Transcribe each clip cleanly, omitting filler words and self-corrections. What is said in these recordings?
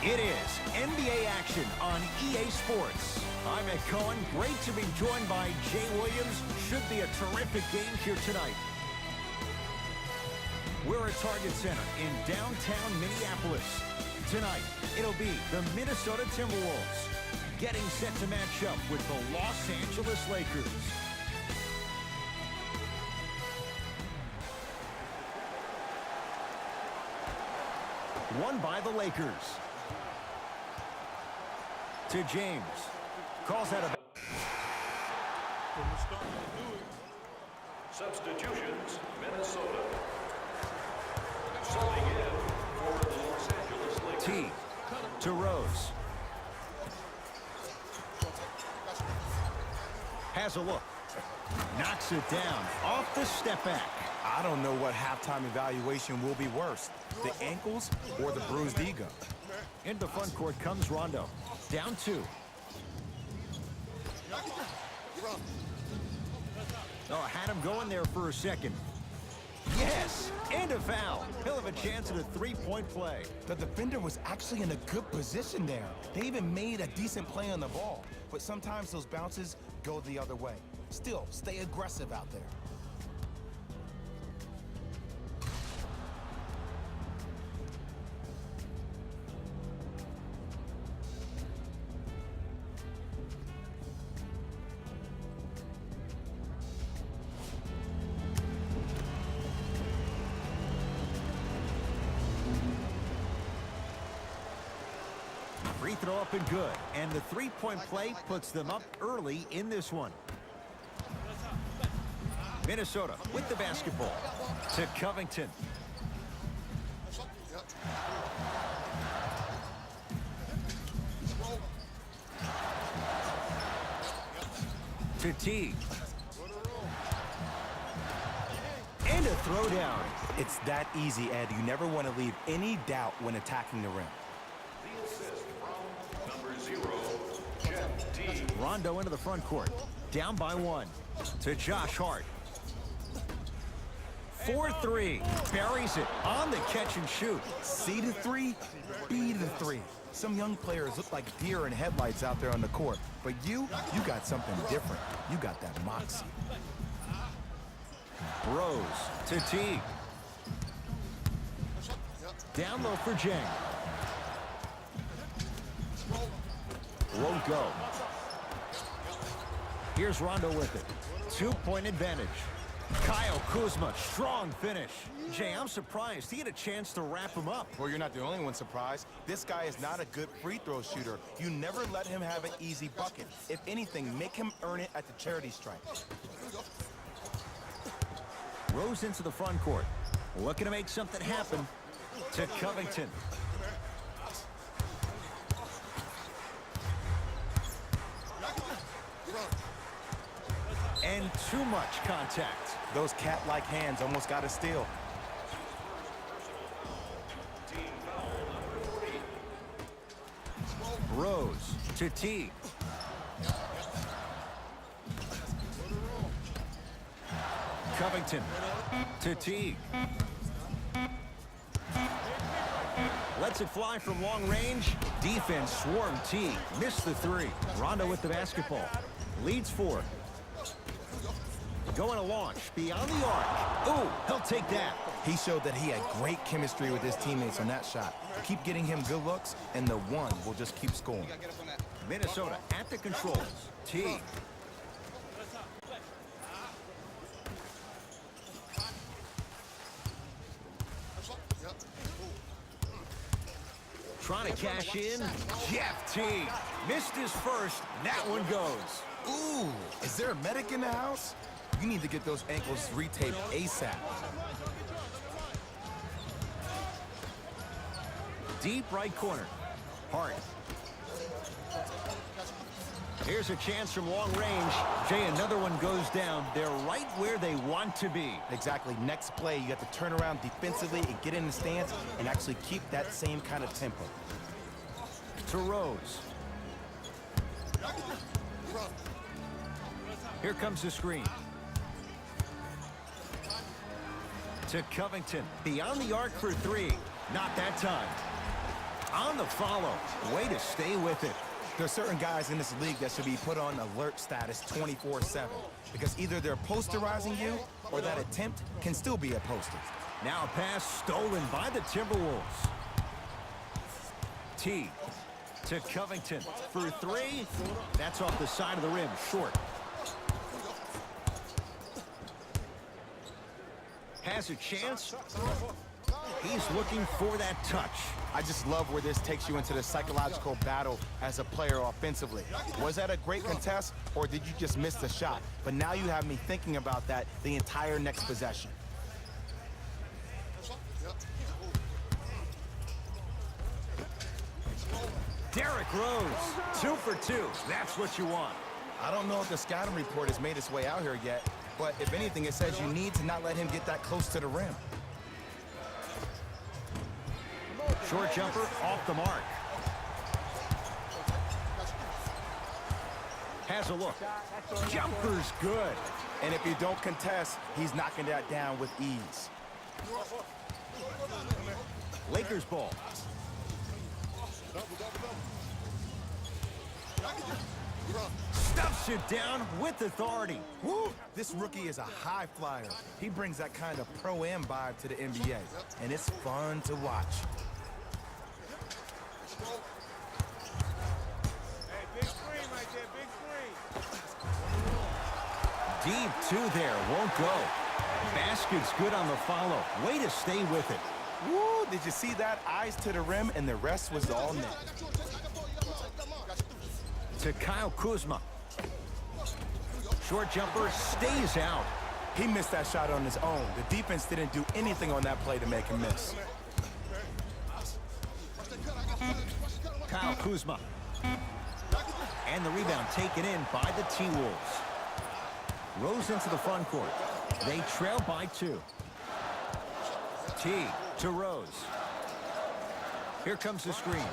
It is NBA action on EA Sports. I'm Ed Cohen. Great to be joined by Jay Williams. Should be a terrific game here tonight. We're at Target Center in downtown Minneapolis. Tonight, it'll be the Minnesota Timberwolves getting set to match up with the Los Angeles Lakers. Won by the Lakers. To James. Calls out a... Substitutions, Minnesota. Subbing in for the Los Angeles Lakers. T. To Rose. Has a look. Knocks it down off the step back. I don't know what halftime evaluation will be worse, the ankles or the bruised ego. Into front court comes Rondo. Down 2. Oh, had him going there for a second. Yes, and a foul. He'll have a chance at a three-point play. The defender was actually in a good position there. They even made a decent play on the ball, but sometimes those bounces go the other way. Still, stay aggressive out there. Free throw up and good. And the three-point play puts them up early in this one. Minnesota with the basketball. To Covington. To T. And a throwdown. It's that easy, Ed. You never want to leave any doubt when attacking the rim. The assist from number 0, Jeff T. Rondo into the front court. Down by 1. To Josh Hart. 4-3. Buries it on the catch and shoot. C to 3, B to 3. Some young players look like deer in headlights out there on the court, but you got something different. You got that moxie. Rose to T. Down low for Jang. Won't go. Here's Rondo with it. 2-point advantage. Kyle Kuzma, strong finish. Jay, I'm surprised he had a chance to wrap him up. Well, you're not the only one surprised. This guy is not a good free throw shooter. You never let him have an easy bucket. If anything, make him earn it at the charity stripe. Rose into the front court. Looking to make something happen. To Covington. And too much contact. Those cat-like hands almost got a steal. Rose to T. Covington to T. Lets it fly from long range. Defense swarm T. Missed the 3. Rondo with the basketball. Leads 4. Going to launch beyond the arc. Ooh, he'll take that. He showed that he had great chemistry with his teammates on that shot. Keep getting him good looks, and the one will just keep scoring. Minnesota at the controls. T. Trying to cash in. Jeff T. Missed his first. That one goes. Ooh, is there a medic in the house? You need to get those ankles retaped ASAP. Deep right corner. Hart. Here's a chance from long range. Jay, another one goes down. They're right where they want to be. Exactly. Next play, you have to turn around defensively and get in the stance and actually keep that same kind of tempo. To Rose. Here comes the screen. To Covington. Beyond the arc for 3. Not that time. On the follow. Way to stay with it. There are certain guys in this league that should be put on alert status 24/7 because either they're posterizing you or that attempt can still be a poster. Now a pass stolen by the Timberwolves. T to Covington for three. That's off the side of the rim, short. Has a chance. He's looking for that touch. I just love where this takes you into the psychological battle as a player offensively. Was that a great contest, or did you just miss the shot? But now you have me thinking about that the entire next possession. Derrick Rose, 2 for 2. That's what you want. I don't know if the scouting report has made its way out here yet, but if anything, it says you need to not let him get that close to the rim. Short jumper off the mark. Has a look. Jumper's good. And if you don't contest, he's knocking that down with ease. Lakers ball. Stuffs it down with authority. Woo! This rookie is a high flyer. He brings that kind of pro-am vibe to the NBA, and it's fun to watch. Hey, big screen right there, big screen. Deep two there, won't go. Basket's good on the follow. Way to stay with it. Woo! Did you see that? Eyes to the rim, and the rest was all net. To Kyle Kuzma. Short jumper stays out. He missed that shot on his own. The defense didn't do anything on that play to make him miss. Kyle Kuzma. And the rebound taken in by the T-Wolves. Rose into the front court. They trail by 2. T to Rose. Here comes the screen.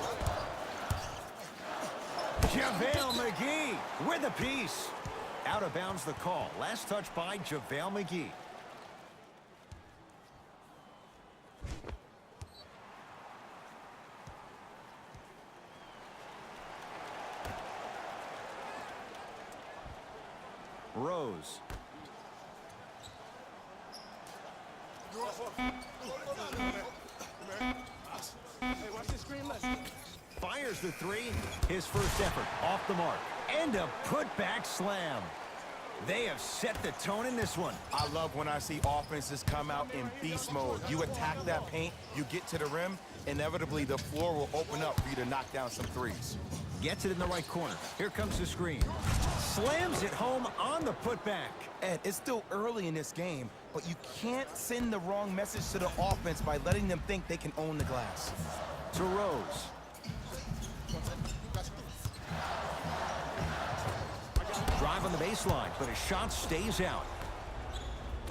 JaVale McGee with a piece. Out of bounds the call. Last touch by JaVale McGee. Rose. Hey, watch the screen left. Fires the three. His first effort off the mark. And a putback slam. They have set the tone in this one. I love when I see offenses come out in beast mode. You attack that paint, you get to the rim, inevitably the floor will open up for you to knock down some threes. Gets it in the right corner. Here comes the screen. Slams it home on the putback. Ed, it's still early in this game, but you can't send the wrong message to the offense by letting them think they can own the glass. To Rose. Drive on the baseline, but his shot stays out.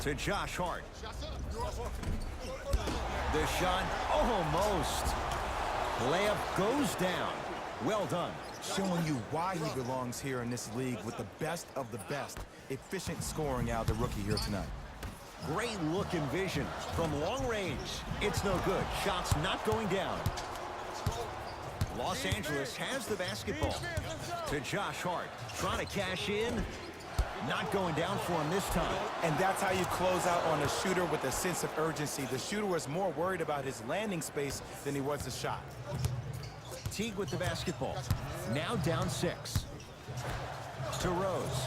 To Josh Hart. The shot almost. Layup goes down. Well done. Showing you why he belongs here in this league with the best of the best. Efficient scoring out of the rookie here tonight. Great look and vision from long range. It's no good. Shots not going down. Los Angeles has the basketball. To Josh Hart. Trying to cash in. Not going down for him this time. And that's how you close out on a shooter with a sense of urgency. The shooter was more worried about his landing space than he was the shot. Teague with the basketball. Now down 6. To Rose.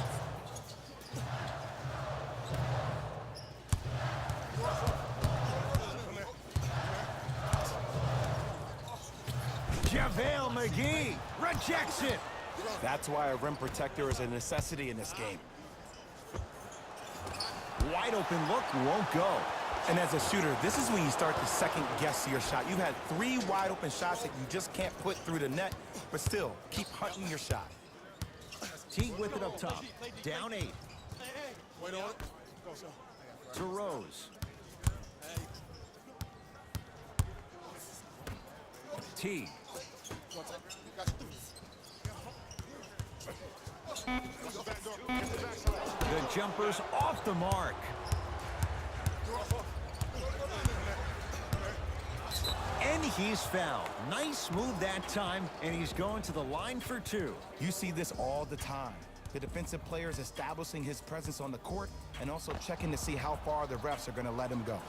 JaVale McGee rejects it. That's why a rim protector is a necessity in this game. Wide open look won't go. And as a shooter, this is when you start to second guess your shot. You had 3 wide open shots that you just can't put through the net, but still, keep hunting your shot. Teague with it up top. Down 8. To Rose. Teague. The jumper's off the mark. And he's fouled. Nice move that time, and he's going to the line for two. You see this all the time. The defensive player is establishing his presence on the court and also checking to see how far the refs are going to let him go.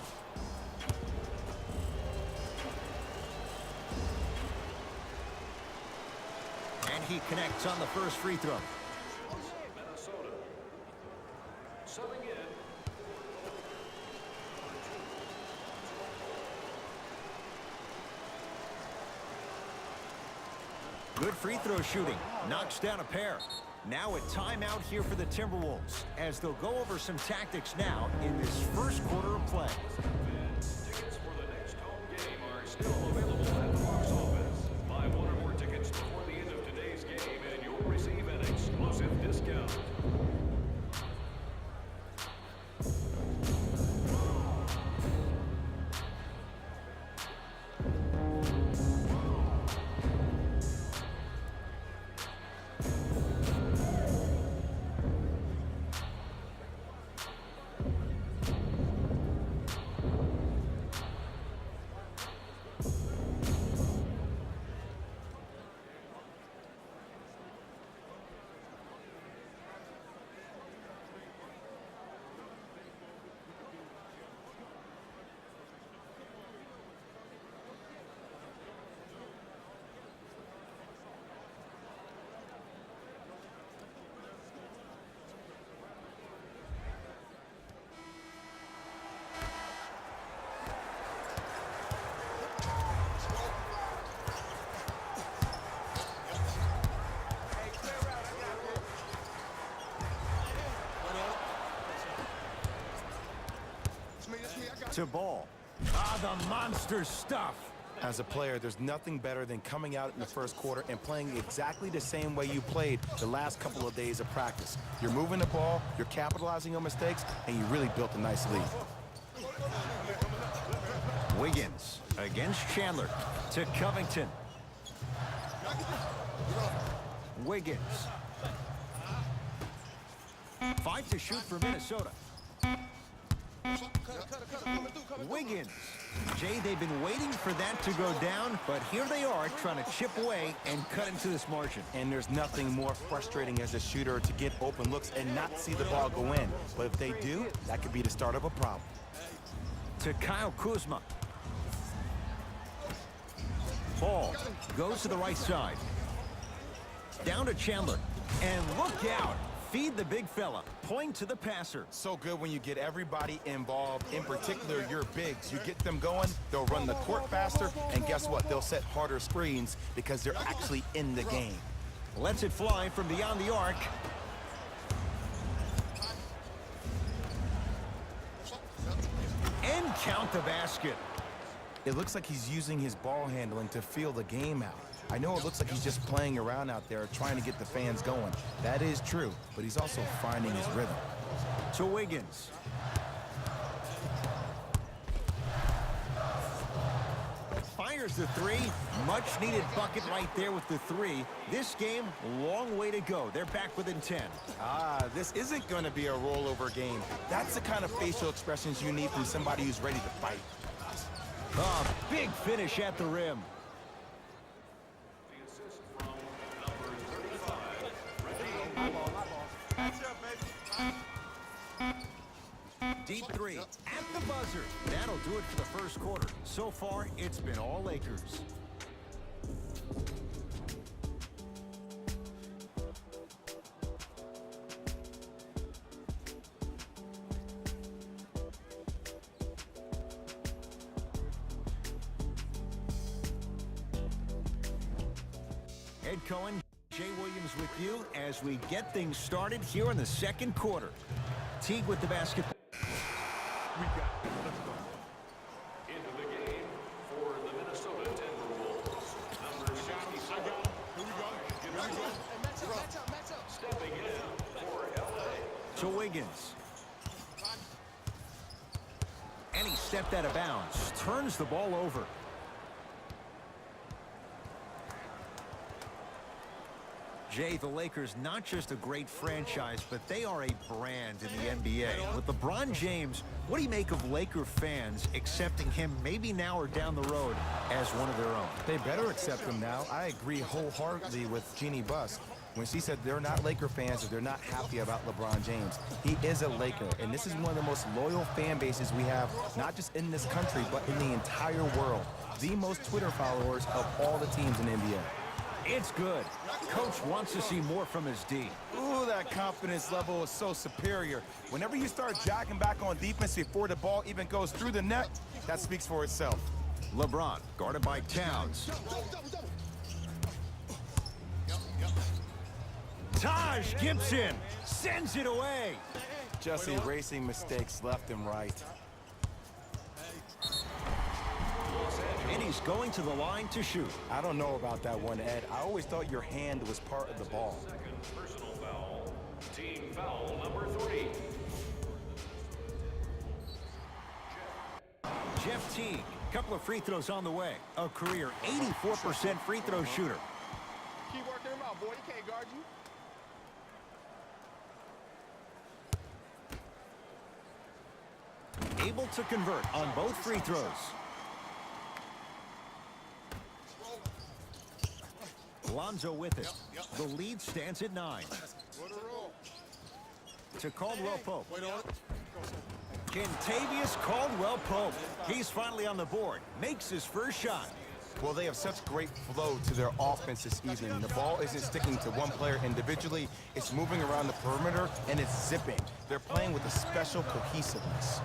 And he connects on the first free throw. Minnesota. Subbing in. Good free throw shooting. Knocks down a pair. Now a timeout here for the Timberwolves as they'll go over some tactics now in this first quarter of play. Tickets for the next home game are still available at the box office. Buy one or more tickets before the end of today's game and you'll receive an exclusive discount. To Ball. The monster stuff. As a player, there's nothing better than coming out in the first quarter and playing exactly the same way you played the last couple of days of practice. You're moving the ball, you're capitalizing on mistakes, and you really built a nice lead. Wiggins against Chandler. To Covington. Wiggins. 5 to shoot for Minnesota. Wiggins. Jay, they've been waiting for that to go down, but here they are trying to chip away and cut into this margin. And there's nothing more frustrating as a shooter to get open looks and not see the ball go in. But if they do, that could be the start of a problem. To Kyle Kuzma. Ball goes to the right side. Down to Chandler. And look out. Feed the big fella. Point to the passer. So good when you get everybody involved, in particular your bigs. You get them going, they'll run the court faster, and guess what? They'll set harder screens because they're actually in the game. Lets it fly from beyond the arc. And count the basket. It looks like he's using his ball handling to feel the game out. I know it looks like he's just playing around out there trying to get the fans going. That is true, but he's also finding his rhythm. To Wiggins. Fires the three. Much needed bucket right there with the three. This game, long way to go. They're back within 10. This isn't going to be a rollover game. That's the kind of facial expressions you need from somebody who's ready to fight. Big finish at the rim. The assist from number 35, Reggie. Deep three at the buzzer. That'll do it for the first quarter. So far, it's been all Lakers. Ed Cohen, Jay Williams with you as we get things started here in the second quarter. Teague with the basketball. Into the game for the Minnesota Timberwolves. Number 67. Stepping in for LA. To Wiggins. And he stepped out of bounds. Turns the ball over. Jay, the Lakers, not just a great franchise, but they are a brand in the NBA. With LeBron James, what do you make of Laker fans accepting him maybe now or down the road as one of their own? They better accept him now. I agree wholeheartedly with Jeannie Buss when she said they're not Laker fans or they're not happy about LeBron James. He is a Laker, and this is one of the most loyal fan bases we have, not just in this country, but in the entire world. The most Twitter followers of all the teams in the NBA. It's good. Coach wants to see more from his D. Ooh, that confidence level is so superior. Whenever you start jacking back on defense before the ball even goes through the net, that speaks for itself. LeBron, guarded by Towns. Taj Gibson sends it away. Just erasing mistakes left and right. And he's going to the line to shoot. I don't know about that one, Ed. I always thought your hand was part of the ball. Second personal foul. Team foul number 3. Jeff Teague, couple of free throws on the way. A career 84% free throw shooter. Keep working him out, boy. He can't guard you. Able to convert on both free throws. Lonzo with it. The lead stands at 9. To Caldwell Pope. Kentavious Caldwell Pope. He's finally on the board. Makes his first shot. Well, they have such great flow to their offense this evening. The ball isn't sticking to one player individually. It's moving around the perimeter, and it's zipping. They're playing with a special cohesiveness.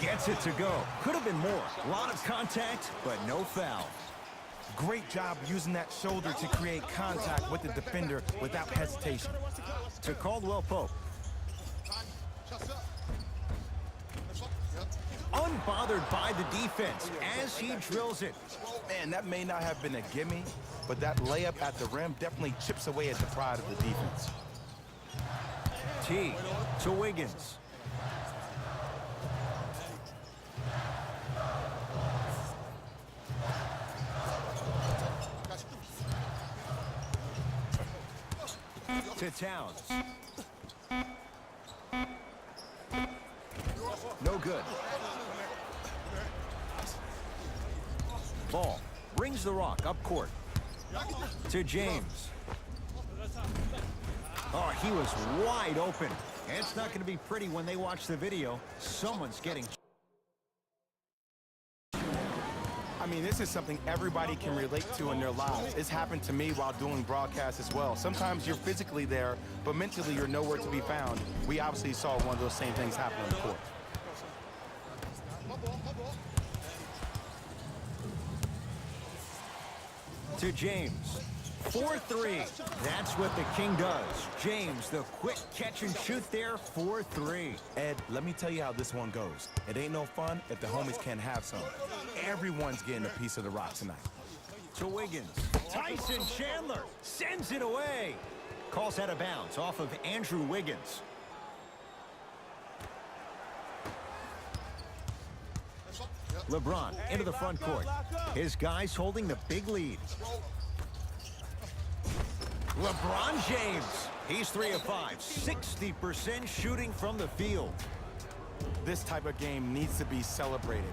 Gets it to go. Could have been more. A lot of contact, but no foul. Great job using that shoulder to create contact with the defender without hesitation. To Caldwell Pope. Unbothered by the defense as he drills it. Man, that may not have been a gimme, but that layup at the rim definitely chips away at the pride of the defense. T to Wiggins. To Towns. No good. Ball brings the rock up court. To James. Oh, he was wide open. And it's not going to be pretty when they watch the video. Someone's getting... I mean, this is something everybody can relate to in their lives. It's happened to me while doing broadcasts as well. Sometimes you're physically there, but mentally you're nowhere to be found. We obviously saw one of those same things happen on the court. To James. 4-3. That's what the King does. James, the quick catch and shoot there, 4-3. Ed, let me tell you how this one goes. It ain't no fun if the homies can't have some. Everyone's getting a piece of the rock tonight. To Wiggins. Tyson Chandler sends it away. Calls out of bounds off of Andrew Wiggins. LeBron into the front court. His guys holding the big lead. LeBron James. He's 3 of 5. 60% shooting from the field. This type of game needs to be celebrated.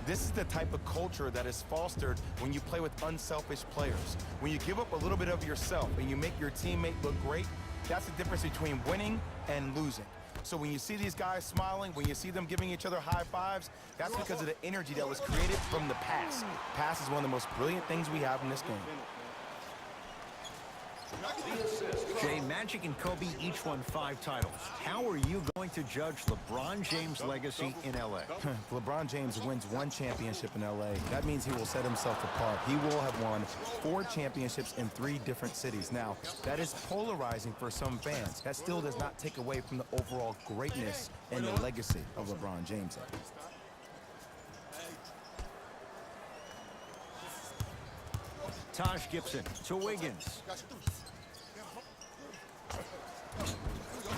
This is the type of culture that is fostered when you play with unselfish players. When you give up a little bit of yourself and you make your teammate look great, that's the difference between winning and losing. So when you see these guys smiling, when you see them giving each other high fives, that's because of the energy that was created from the pass. Pass is one of the most brilliant things we have in this game. Jay, Magic and Kobe each won 5 titles. How are you going to judge LeBron James' legacy in L.A.? LeBron James wins 1 championship in L.A. That means he will set himself apart. He will have won 4 championships in 3 different cities. Now, that is polarizing for some fans. That still does not take away from the overall greatness and the legacy of LeBron James. Taj Gibson to Wiggins.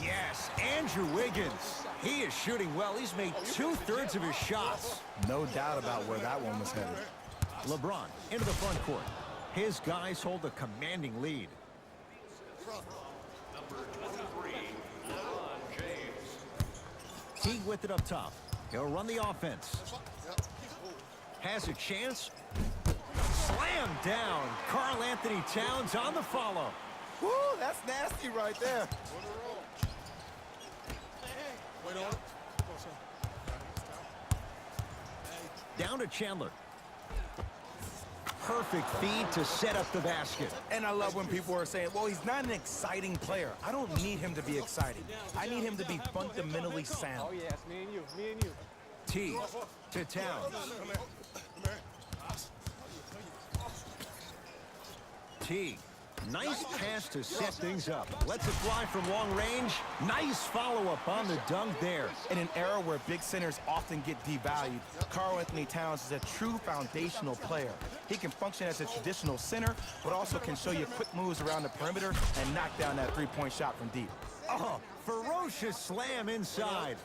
Yes, Andrew Wiggins. He is shooting well. He's made 2/3 of his shots. No doubt about where that one was headed. LeBron into the front court. His guys hold a commanding lead. Number 23, LeBron James. Teague with it up top. He'll run the offense. Has a chance. Slam down. Karl Anthony Towns on the follow. Woo, that's nasty right there. Down to Chandler. Perfect feed to set up the basket. And I love when people are saying, well, he's not an exciting player. I don't need him to be exciting. I need him to be fundamentally sound. Oh, yeah, it's me and you. Me and you. Teague to Towns. Teague. Nice pass to set things up. Lets it fly from long range. Nice follow-up on the dunk there. In an era where big centers often get devalued, Karl Anthony Towns is a true foundational player. He can function as a traditional center, but also can show you quick moves around the perimeter and knock down that three-point shot from deep. Oh, ferocious slam inside.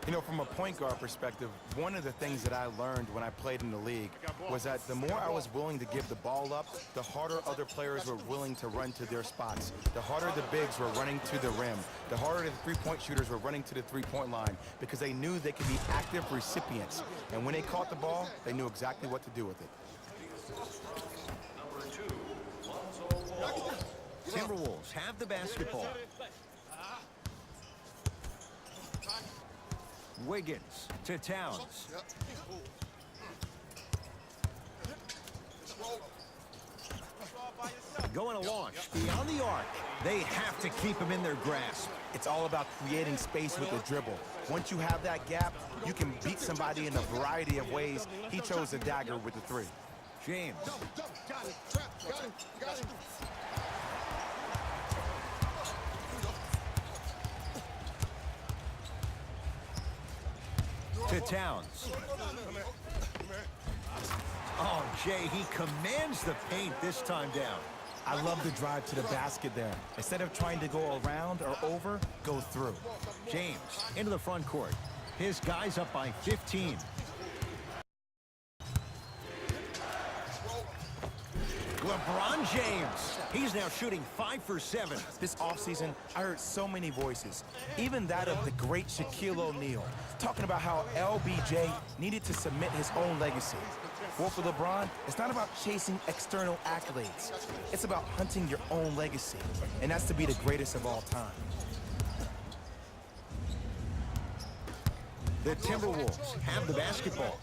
You know, from a point guard perspective, one of the things that I learned when I played in the league was that the more I was willing to give the ball up, the harder other players were willing to run to their spots. The harder the bigs were running to the rim. The harder the three-point shooters were running to the three-point line because they knew they could be active recipients. And when they caught the ball, they knew exactly what to do with it. Number 2, Lonzo Ball. Timberwolves have the basketball. Wiggins to Towns. Going to launch beyond the arc. They have to keep him in their grasp. It's all about creating space with the dribble. Once you have that gap, you can beat somebody in a variety of ways. He chose the dagger with the three. James. To Towns. Oh, Jay, he commands the paint this time down. I love the drive to the basket there. Instead of trying to go around or over, go through. James into the front court. His guys up by 15. LeBron James. He's now shooting 5 for 7. This offseason, I heard so many voices, even that of the great Shaquille O'Neal, talking about how LBJ needed to submit his own legacy. Well, for LeBron, it's not about chasing external accolades. It's about hunting your own legacy, and that's to be the greatest of all time. The Timberwolves have the basketball.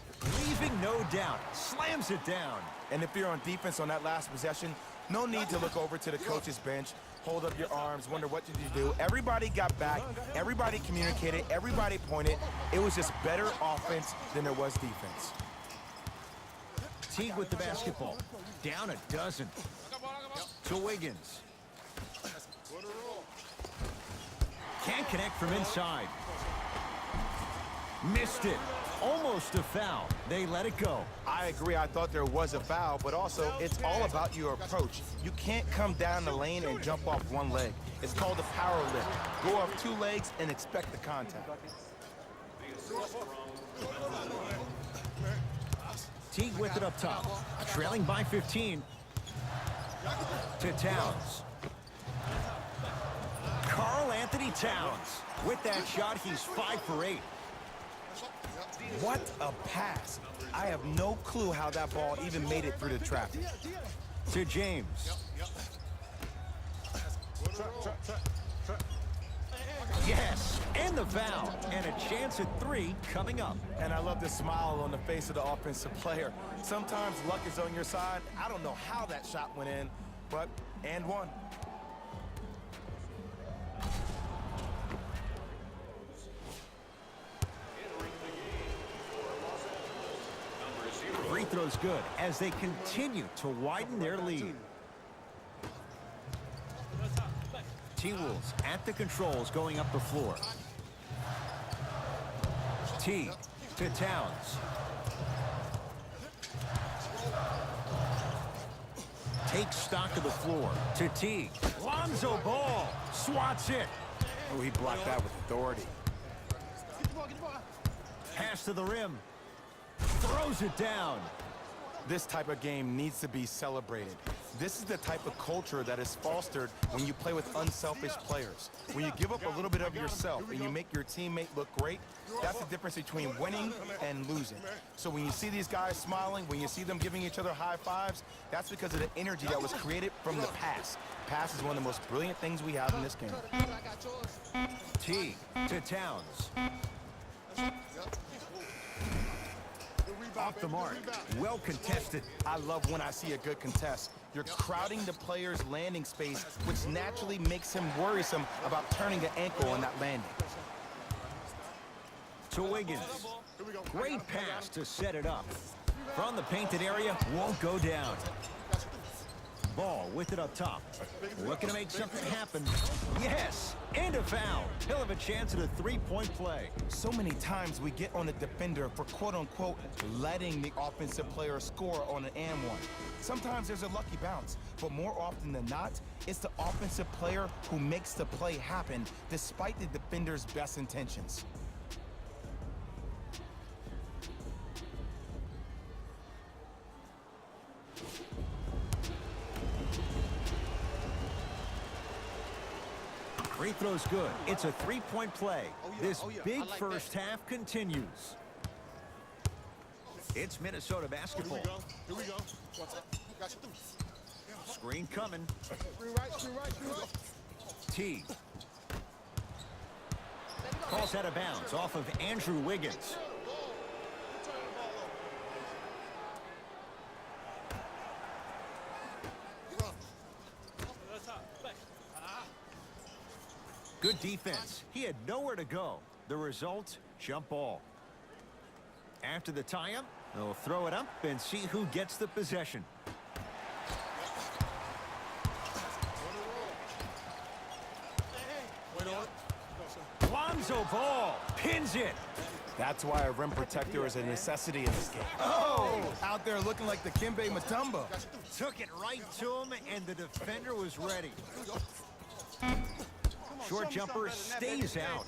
Leaving no doubt. Slams it down. And if you're on defense on that last possession, no need to look over to the coach's bench, hold up your arms, wonder what did you do. Everybody got back, everybody communicated, everybody pointed. It was just better offense than there was defense. Teague with the basketball. Down a dozen. To Wiggins. Can't connect from inside. Missed it. Almost a foul. They let it go. I agree. I thought there was a foul, but also it's all about your approach. You can't come down the lane and jump off one leg. It's called a power lift. Go off 2 legs and expect the contact. Teague with it up top. Trailing by 15. To Towns. Karl Anthony Towns. With that shot, he's 5 for 8. What a pass. I have no clue how that ball even made it through the traffic. To James. Yes, and the foul. And a chance at 3 coming up. And I love the smile on the face of the offensive player. Sometimes luck is on your side. I don't know how that shot went in, but and one. Free throw's good as they continue to widen their lead. T-Wolves at the controls going up the floor. Teague to Towns. Takes stock of the floor to Teague. Lonzo Ball swats it. Oh, he blocked that with authority. Pass to the rim. Throws it down. This type of game needs to be celebrated. This is the type of culture that is fostered when you play with unselfish players. When you give up a little bit of yourself and you make your teammate look great, that's the difference between winning and losing. So when you see these guys smiling, when you see them giving each other high fives, that's because of the energy that was created from the pass. Pass is one of the most brilliant things we have in this game. T to Towns. Off the mark. Well contested. I love when I see a good contest. You're crowding the player's landing space, which naturally makes him worrisome about turning the ankle on that landing. To Wiggins. Great pass to set it up. From the painted area, won't go down. Ball with it up top. Looking to make something happen. Yes! And a foul. He'll have a chance at a three-point play. So many times we get on the defender for quote-unquote letting the offensive player score on an and one. Sometimes there's a lucky bounce, but more often than not, it's the offensive player who makes the play happen despite the defender's best intentions. Free throw's good. It's a three-point play. This big first half continues. It's Minnesota basketball. Here we go. Screen coming. Screen right. T. Calls out of bounds off of Andrew Wiggins. Good defense. He had nowhere to go. The result, jump ball. After the tie-up, they'll throw it up and see who gets the possession. Lonzo Ball pins it. That's why a rim protector is a necessity in this game. Oh, out there looking like the Kimbe Mutombo. Took it right to him, and the defender was ready. Short jumper stays out.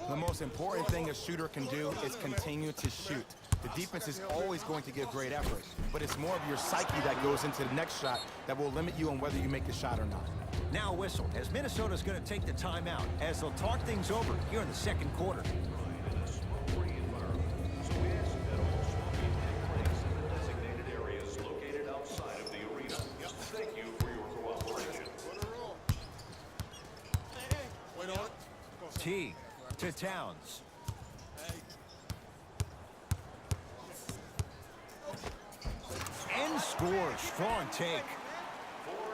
The most important thing a shooter can do is continue to shoot. The defense is always going to give great effort, but it's more of your psyche that goes into the next shot that will limit you on whether you make the shot or not. Now a whistle, as Minnesota's going to take the timeout, as they'll talk things over here in the second quarter. Designated areas located outside of the arena. Thank you for your cooperation. T to Towns. And scores. Strong take.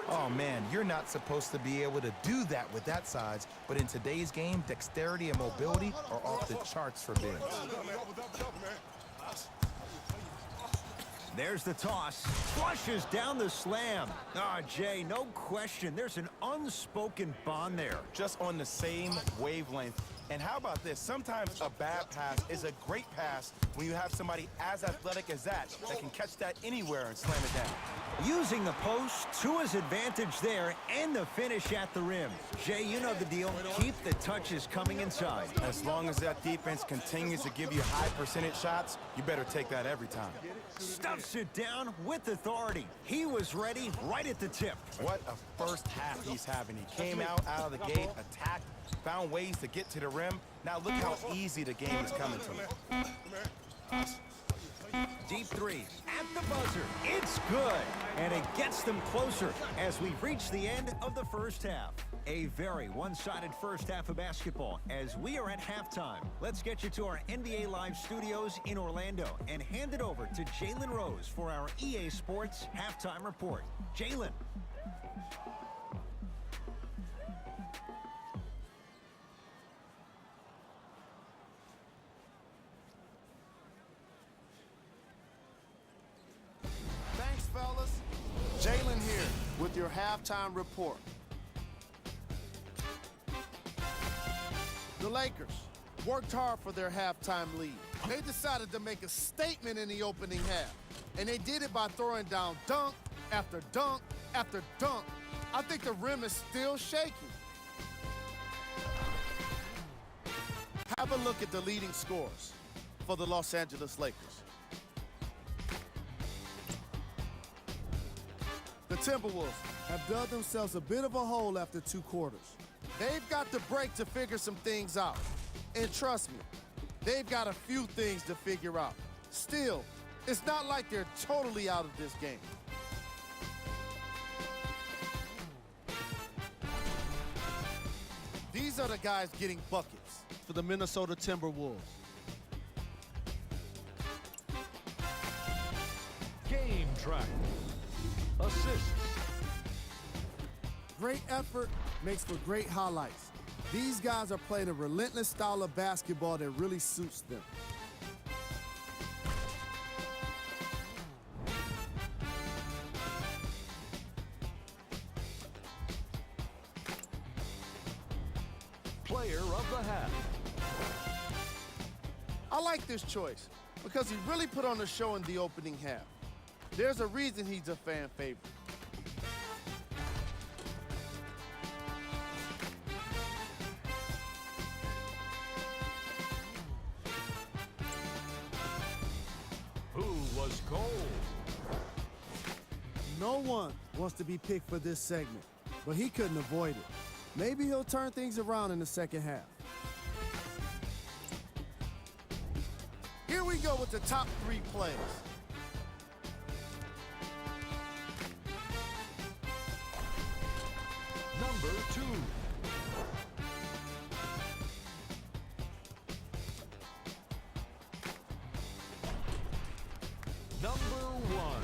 Oh man, you're not supposed to be able to do that with that size, but in today's game, dexterity and mobility are off the charts for bigs. There's the toss. Flushes down the slam. Jay, no question. There's an unspoken bond there. Just on the same wavelength. And how about this? Sometimes a bad pass is a great pass when you have somebody as athletic as that can catch that anywhere and slam it down. Using the post to his advantage there and the finish at the rim. Jay, you know the deal. Keep the touches coming inside. As long as that defense continues to give you high percentage shots, you better take that every time. Stuffs it down with authority. He was ready right at the tip. What a first half he's having. He came out of the gate, attacked, found ways to get to the rim. Now look how easy the game is coming to him. Deep three at the buzzer. It's good. And it gets them closer as we reach the end of the first half. A very one-sided first half of basketball as we are at halftime. Let's get you to our NBA Live studios in Orlando and hand it over to Jalen Rose for our EA Sports halftime report. Jalen. Thanks, fellas. Jalen here with your halftime report. The Lakers worked hard for their halftime lead. They decided to make a statement in the opening half, and they did it by throwing down dunk after dunk after dunk. I think the rim is still shaking. Have a look at the leading scores for the Los Angeles Lakers. Timberwolves have dug themselves a bit of a hole after 2 quarters. They've got the break to figure some things out. And trust me, they've got a few things to figure out. Still, it's not like they're totally out of this game. These are the guys getting buckets for the Minnesota Timberwolves. Game track. Assists. Great effort makes for great highlights. These guys are playing a relentless style of basketball that really suits them. Player of the half. I like this choice because he really put on a show in the opening half. There's a reason he's a fan favorite. Who was cold? No one wants to be picked for this segment, but he couldn't avoid it. Maybe he'll turn things around in the second half. Here we go with the top 3 plays. Number 2. Number 1.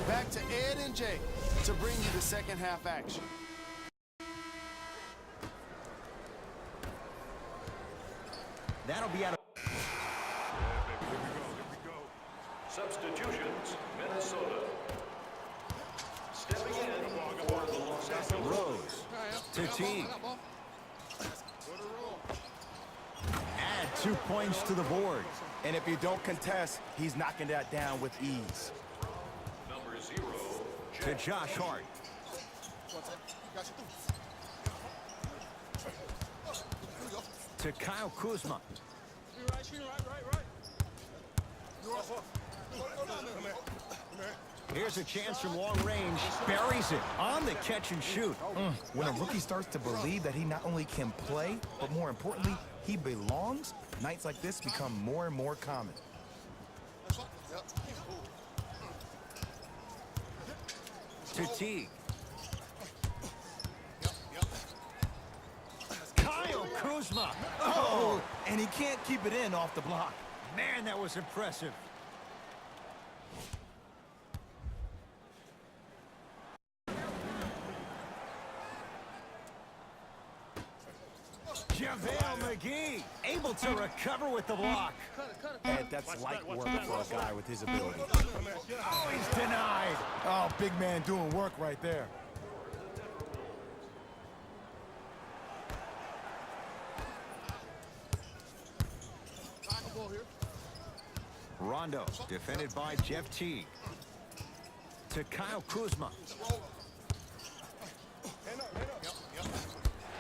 Back to Ed and Jake to bring you the second half action. That'll be out of... Here we go. Substitutions, Minnesota. Stepping in for the Los Angeles Rose to Teague. Add 2 points to the board. And if you don't contest, he's knocking that down with ease. Number 0, To Josh Hart. To Kyle Kuzma. Here's a chance from long range. Buries it on the catch and shoot. When a rookie starts to believe that he not only can play, but more importantly, he belongs, nights like this become more and more common. To Teague. Kyle Kuzma. Oh, and he can't keep it in off the block. Man, that was impressive. JaVale McGee able to recover with the block. And that's light work for a guy with his ability. Oh, he's denied. Oh, big man doing work right there. Rondo defended by Jeff Teague. To Kyle Kuzma.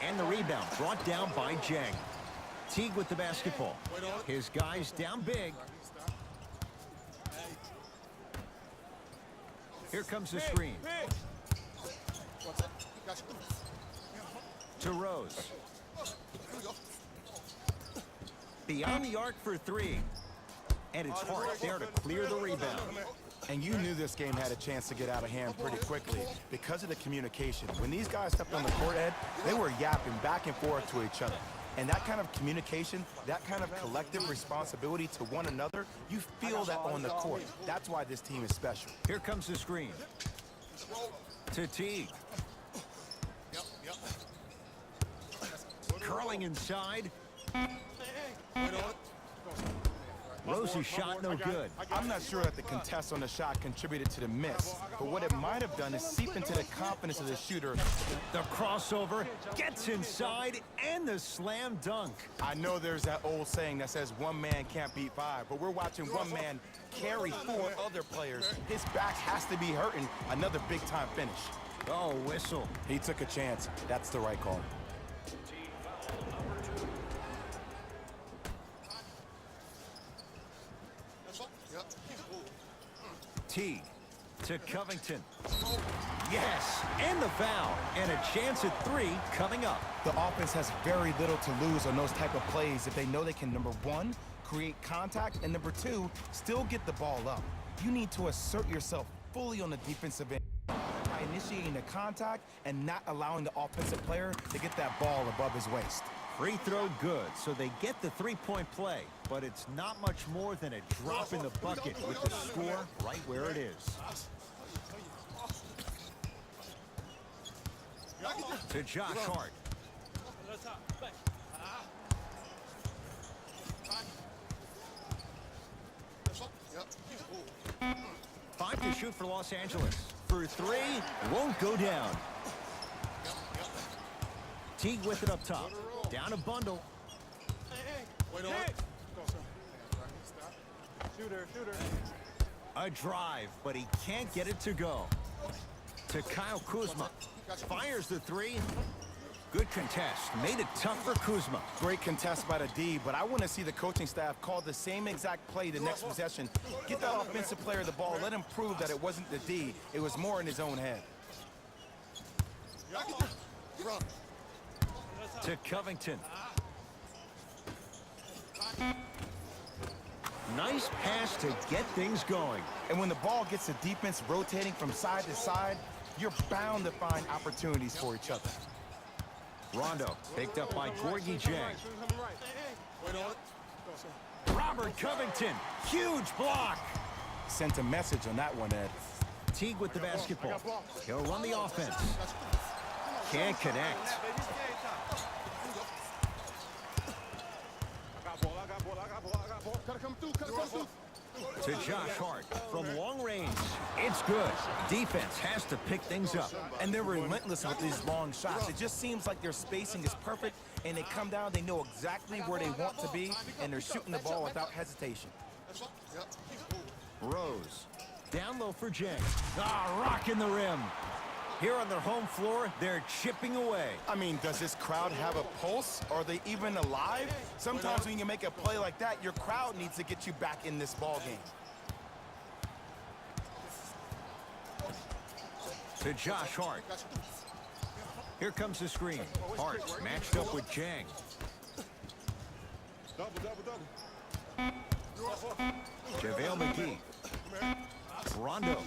And the rebound brought down by Jang. Teague with the basketball. His guys down big. Here comes the screen. To Rose. Beyond the arc for 3. And it's Hart there to clear the rebound. And you knew this game had a chance to get out of hand pretty quickly because of the communication. When these guys stepped on the court, Ed, they were yapping back and forth to each other. And that kind of communication, that kind of collective responsibility to one another, you feel that on the court. That's why this team is special. Here comes the screen. To Teague. Curling inside. Rose's shot no good. I'm not sure that the contest on the shot contributed to the miss, but what it might have done is seep into the confidence of the shooter. The crossover gets inside and the slam dunk. I know there's that old saying that says one man can't beat 5, but we're watching one man carry 4 other players. His back has to be hurting. Another big-time finish. Oh, whistle. He took a chance. That's the right call. Team foul number 2. Teague to Covington. Yes, and the foul. And a chance at 3 coming up. The offense has very little to lose on those type of plays if they know they can, number 1, create contact, and number 2, still get the ball up. You need to assert yourself fully on the defensive end by initiating the contact and not allowing the offensive player to get that ball above his waist. Free throw good, so they get the 3-point play. But it's not much more than a drop in the bucket with the score right where it is. To Josh Hart. 5 to shoot for Los Angeles. For 3, won't go down. Teague with it up top. Down a bundle. Wait on it. Shooter. A drive, but he can't get it to go. To Kyle Kuzma. Fires the 3. Good contest. Made it tough for Kuzma. Great contest by the D, but I want to see the coaching staff call the same exact play the next possession. Get that offensive player the ball. Let him prove that it wasn't the D. It was more in his own head. To Covington. Nice pass to get things going. And when the ball gets the defense rotating from side to side, you're bound to find opportunities for each other. Rondo picked up by Gorgie Jang. Wait on it. Robert Covington. Huge block. Sent a message on that one, Ed. Teague with the basketball. He'll run the offense. Can't connect. Gotta come through. To Josh Hart from long range. It's good. Defense has to pick things up. And they're relentless with these long shots. It just seems like their spacing is perfect, and they come down, they know exactly where they want to be, and they're shooting the ball without hesitation. Rose. Down low for Jang. Rocking the rim. Here on their home floor, they're chipping away. I mean, does this crowd have a pulse? Are they even alive? Sometimes when you make a play like that, your crowd needs to get you back in this ball game. To Josh Hart. Here comes the screen. Hart matched up with Jang. JaVale McGee. Rondo.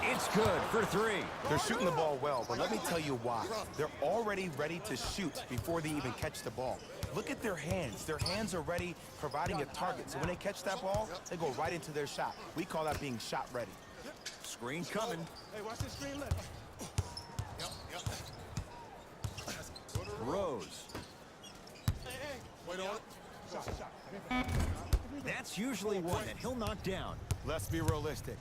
It's good for 3. They're shooting the ball well, but let me tell you why. They're already ready to shoot before they even catch the ball. Look at their hands. Their hands are ready, providing a target. So when they catch that ball, they go right into their shot. We call that being shot ready. Screen coming. Hey, watch this screen left. Rose. Wait on it. That's usually one that he'll knock down. Let's be realistic.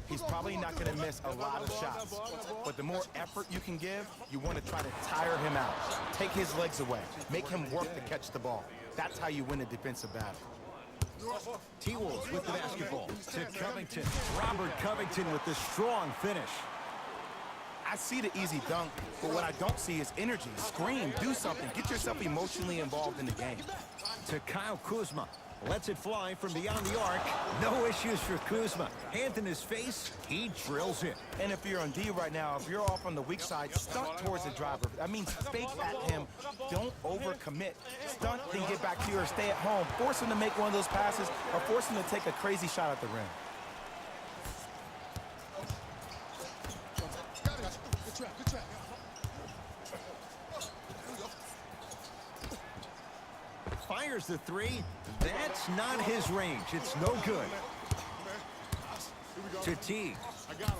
He's probably not going to miss a lot of shots. But the more effort you can give, you want to try to tire him out. Take his legs away. Make him work to catch the ball. That's how you win a defensive battle. T-Wolves with the basketball. To Covington. Robert Covington with the strong finish. I see the easy dunk, but what I don't see is energy. Scream, do something. Get yourself emotionally involved in the game. To Kyle Kuzma. Lets it fly from beyond the arc. No issues for Kuzma. Hand in his face, he drills it. And if you're on D right now, if you're off on the weak side, stunt towards the driver. That means fake at him. Don't overcommit. Stunt, then get back to you or stay at home. Force him to make one of those passes or force him to take a crazy shot at the rim. Good trap. Fires the 3. That's not his range. It's no good. To Teague. I got him.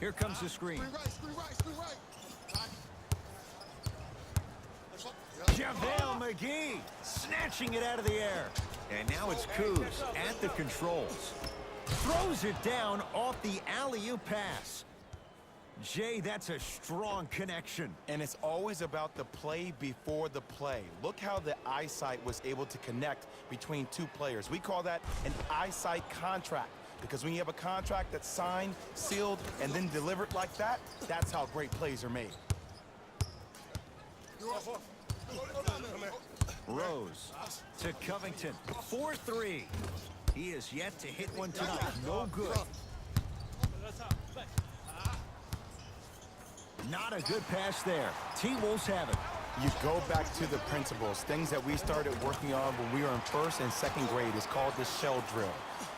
Here comes the screen. Screen right. JaVale McGee snatching it out of the air. And now it's Kuz at the controls. Throws it down off the alley-oop pass. Jay, that's a strong connection. And it's always about the play before the play. Look how the eyesight was able to connect between two players. We call that an eyesight contract. Because when you have a contract that's signed, sealed, and then delivered like that, that's how great plays are made. Rose to Covington. 4-3. He is yet to hit one tonight. No good. Not a good pass there. T-Wolves have it. You go back to the principles, things that we started working on when we were in first and second grade. Is called the shell drill.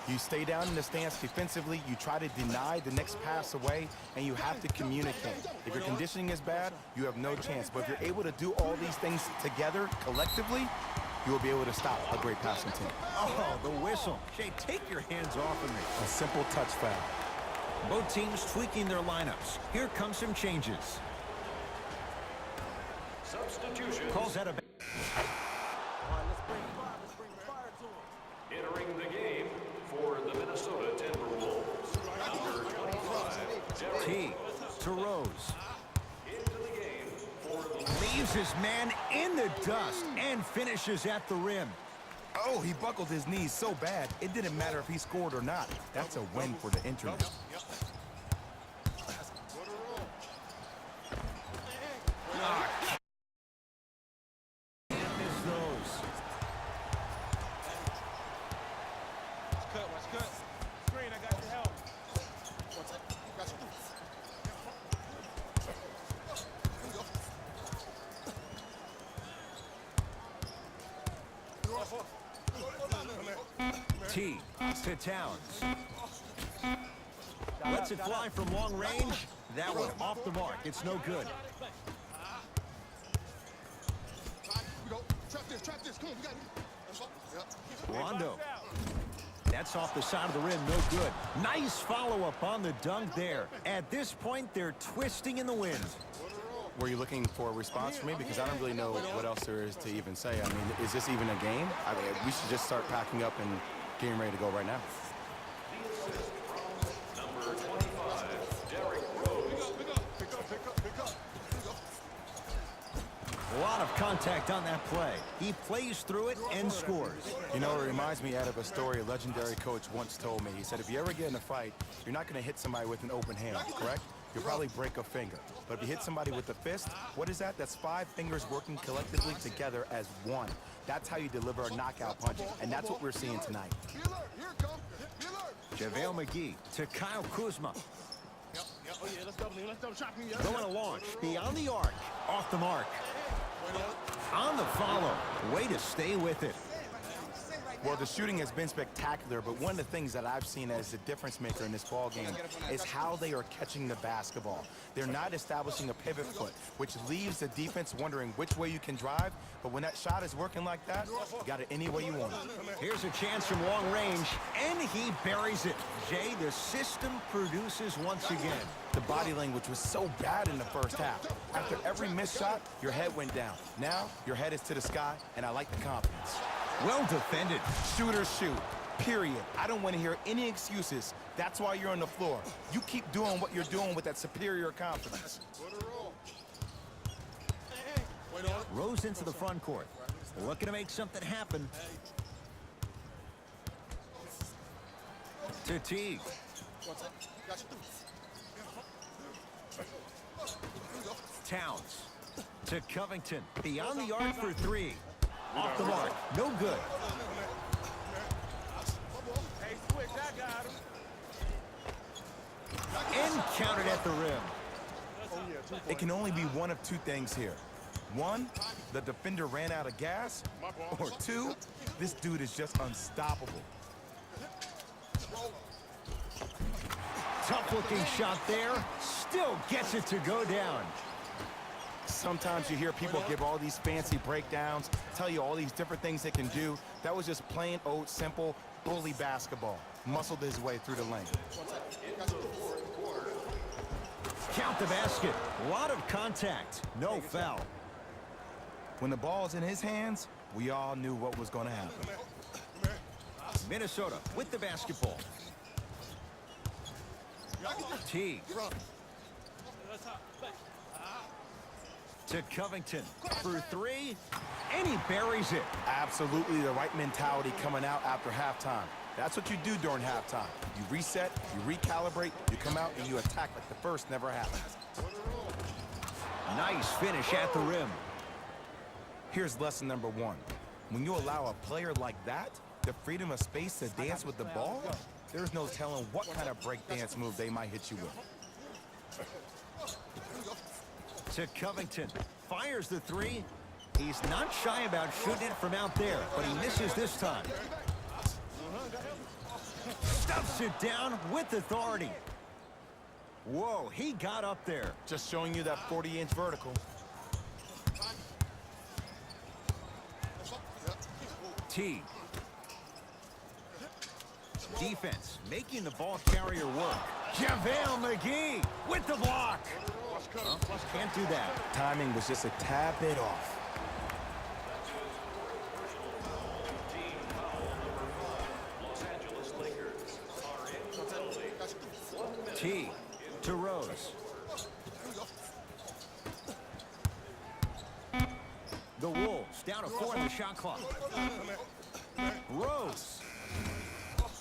You stay down in the stance defensively, you try to deny the next pass away, and you have to communicate. If your conditioning is bad, you have no chance. But if you're able to do all these things together, collectively, you will be able to stop a great passing team. Oh, the whistle. Jay, take your hands off of me. A simple touch foul. Both teams tweaking their lineups. Here come some changes. Substitution. Calls out a... Entering the game for the Minnesota Timberwolves. Number 25, Derek T to Rose. into the game for the Leaves his man in the dust and finishes at the rim. Oh, he buckled his knees so bad, it didn't matter if he scored or not. That's a win for the internet. Can't miss those. T to Towns. Lets it fly from long range. That one off the mark. It's no good. We go. Trap this. Come on, we got it. Yep. Rondo. That's off the side of the rim. No good. Nice follow-up on the dunk there. At this point, they're twisting in the wind. Were you looking for a response from me? Because I don't really know what else there is to even say. I mean, is this even a game? I mean, we should just start packing up and getting ready to go right now. number 25, Derek Rose. Pick up. A lot of contact on that play. He plays through it and scores. You know, it reminds me out of a story a legendary coach once told me. He said, if you ever get in a fight, you're not going to hit somebody with an open hand, correct? You'll probably break a finger. But if you hit somebody with a fist, what is that? That's 5 fingers working collectively together as one. That's how you deliver a knockout punch, and that's what we're seeing tonight. Be alert. Here it comes. Be alert. JaVale McGee to Kyle Kuzma. Oh, yeah, let's double shot me. Going to launch. Beyond the arc. Off the mark. On the follow. Way to stay with it. Well, the shooting has been spectacular, but one of the things that I've seen as the difference maker in this ball game is how they are catching the basketball. They're not establishing a pivot foot, which leaves the defense wondering which way you can drive, but when that shot is working like that, you got it any way you want it. Here's a chance from long range, and he buries it. Jay, the system produces once again. The body language was so bad in the first half. After every missed shot, your head went down. Now, your head is to the sky, and I like the confidence. Well defended. Shooters shoot, period. I don't want to hear any excuses. That's why you're on the floor. You keep doing what you're doing with that superior confidence. Rose into the front court. Looking to make something happen. To Teague. Towns. To Covington. Beyond the arc for 3. Off the mark. No good. And counted at the rim. It can only be one of two things here. One, the defender ran out of gas. Or two, this dude is just unstoppable. Tough-looking shot there. Still gets it to go down. Sometimes you hear people give all these fancy breakdowns, tell you all these different things they can do. That was just plain old simple bully basketball. Muscled his way through the lane. Count the basket. A lot of contact. No foul. When the ball's in his hands, we all knew what was going to happen. Minnesota with the basketball. Teague. To Covington for three, and he buries it. Absolutely the right mentality coming out after halftime. That's what you do during halftime. You reset, you recalibrate, you come out and you attack like the first never happened. Nice finish at the rim. Here's lesson number one. When you allow a player like that the freedom of space to dance with the ball, there's no telling what kind of break dance move they might hit you with. To Covington, fires the three. He's not shy about shooting it from out there, but he misses this time. Stuffs it down with authority. Whoa, he got up there. Just showing you that 40-inch vertical. T. Defense making the ball carrier work. JaVale McGee with the block. Can't do that. Timing was just a tad bit off. Los Angeles Lakers are in the penalty. T to Rose. The Wolves down to 4 in the shot clock. Rose.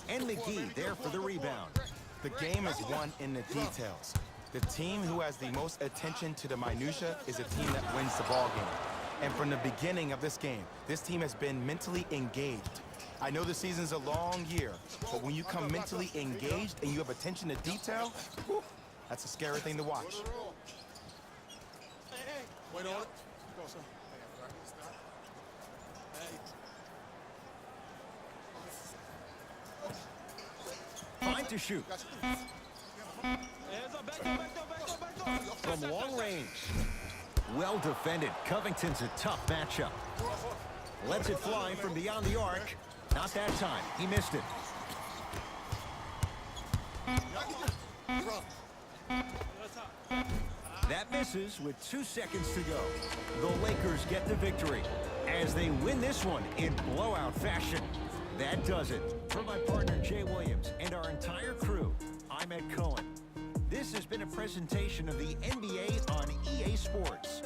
And McGee there for the rebound. The game is won in the details. The team who has the most attention to the minutia is a team that wins the ball game. And from the beginning of this game, this team has been mentally engaged. I know the season's a long year, but when you come mentally engaged and you have attention to detail, whew, that's a scary thing to watch. Wait on it. Go, son. Fine to shoot. From long range. Well defended. Covington's a tough matchup. Lets it fly from beyond the arc. Not that time. He missed it. That misses with 2 seconds to go. The Lakers get the victory as they win this one in blowout fashion. That does it. For my partner, Jay Williams, and our entire crew, I'm Ed Cohen. This has been a presentation of the NBA on EA Sports.